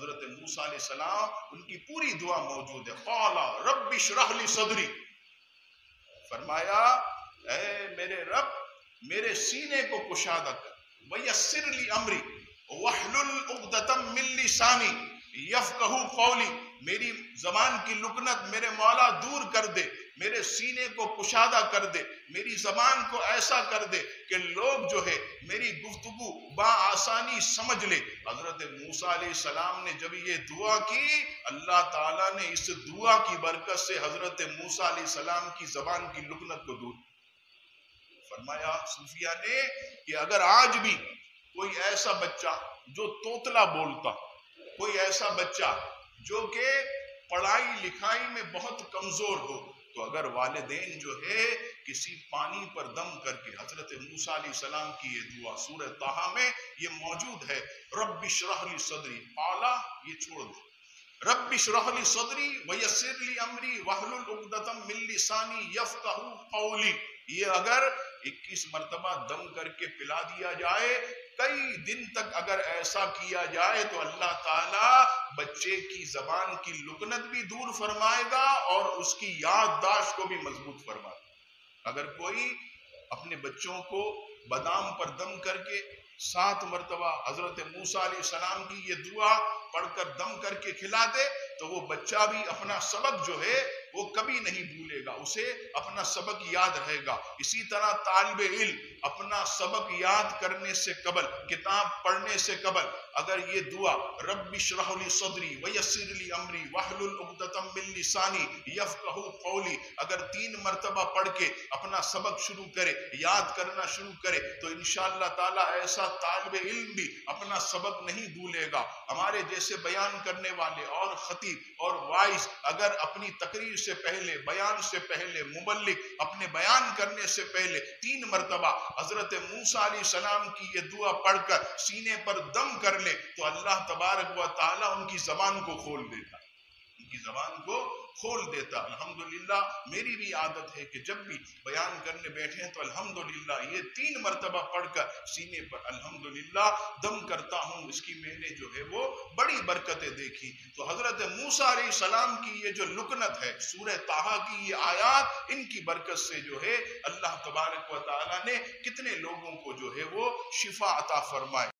حضرت موسیٰ علیہ السلام ان کی پوری دعا موجود ہے. قال رب اشرح لی صدری، فرمایا اے میرے رب میرے سینے کو کشادہ کر. ویسر لی امری واحلل عقدۃ من لسانی یفقہوا قولی، میری زبان کی لکنت میرے مولا دور کر دے، میرے سینے کو کشادہ کر دے، میری زبان کو ایسا کر دے کہ لوگ جو ہے میری گفتگو بآسانی سمجھ لے. حضرت موسیٰ علیہ السلام نے جب یہ دعا کی، اللہ تعالیٰ نے اس دعا کی برکت سے حضرت موسیٰ علیہ السلام کی زبان کی لکنت کو دور فرمایا. صوفیہ نے کہ اگر آج بھی کوئی ایسا بچہ جو توتلا بولتا، کوئی ایسا بچہ جو کہ پڑھائی لکھائی میں بہت کمزور ہو، تو اگر والدین جو ہے کسی پانی پر دم کر کے، حضرت موسیٰ علیہ السلام کی یہ دعا سورہ طٰہٰ میں یہ موجود ہے، رب اشرح لی صدری، اعلیٰ یہ چھوڑ دو، رب اشرح لی صدری ویسر لی امری واحلل عقدۃ من لسانی یفقہوا قولی، یہ اگر 21 مرتبہ دم کر کے پلا دیا جائے، کئی دن تک اگر ایسا کیا جائے تو اللہ تعالیٰ بچے کی زبان کی لکنت بھی دور فرمائے گا اور اس کی یادداشت کو بھی مضبوط فرمائے گا. اگر کوئی اپنے بچوں کو بادام پر دم کر کے 7 مرتبہ حضرت موسیٰ علیہ السلام کی یہ دعا پڑھ کر دم کر کے کھلا دے تو وہ بچہ بھی اپنا سبق جو ہے وہ کبھی نہیں بھولے گا، اسے اپنا سبق یاد رہے گا. اسی طرح طالب علم اپنا سبق یاد کرنے سے قبل، کتاب پڑھنے سے قبل اگر یہ دعا رب اشرح لی صدری ویسر لی امری واحلل عقدۃ من لسانی یفقہوا قولی اگر 3 مرتبہ پڑھ کے اپنا سبق شروع کرے، یاد کرنا شروع کرے، تو انشاءاللہ تعالی ایسا طالب علم بھی اپنا سبق نہیں بھولے گا. ہمارے جیسے بیان کرنے والے اور خطیب اور وائس اگر اپنی تقریر سے پہلے، بیان سے پہلے، مبلغ اپنے بیان کرنے سے پہلے 3 مرتبہ حضرت موسیٰ علیہ السلام کی یہ دعا پڑھ کر سینے پر دم کر لے تو اللہ تبارک و تعالیٰ ان کی زبان کو کھول دیتا، ان کی زبان کو کھول دیتا. الحمدللہ میری بھی عادت ہے کہ جب بھی بیان کرنے بیٹھیں تو الحمدللہ یہ 3 مرتبہ پڑھ کر سینے پر الحمدللہ دم کرتا ہوں. اس کی میں نے جو ہے وہ بڑی برکتیں دیکھی. تو حضرت موسیٰ علیہ السلام کی یہ جو لکنت ہے، سورہ طٰہٰ کی یہ آیات، ان کی برکت سے جو ہے اللہ تبارک و تعالیٰ نے کتنے لوگوں کو جو ہے وہ شفا عطا فرمائے.